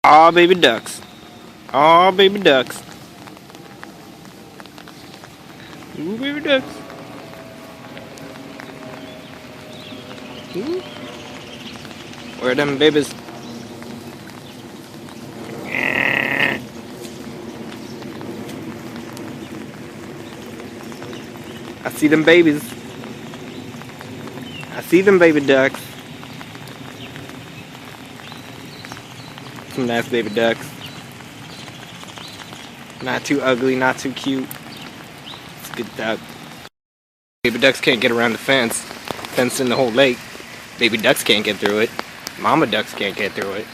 Aw, baby ducks. Aw, baby ducks. Ooh, baby ducks. Ooh. Where are them babies? I see them babies. I see them baby ducks. Some nice baby ducks. Not too ugly, not too cute. It's a good duck. Baby ducks can't get around the fence. Fenced in the whole lake. Baby ducks can't get through it. Mama ducks can't get through it.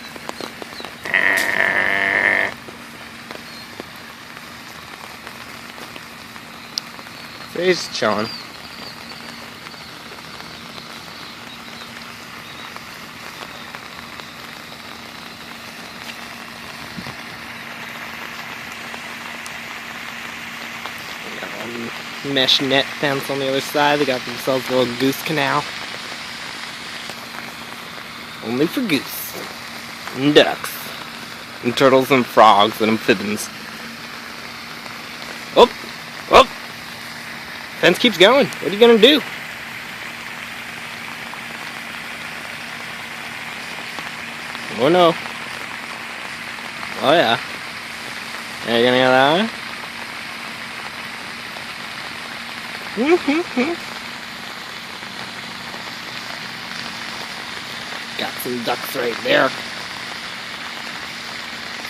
So he's chilling. Mesh net fence on the other side. They got themselves a little goose canal. Only for goose. And ducks. And turtles and frogs and amphibians. Oh! Oh! Fence keeps going. What are you gonna do? Oh no. Oh yeah. Are you gonna hear that one? Got some ducks right there.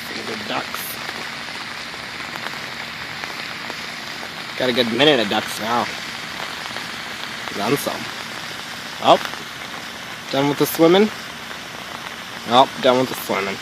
Some good ducks. Got a good minute of ducks now. Done some. Oh, done with the swimming. Oh, done with the swimming.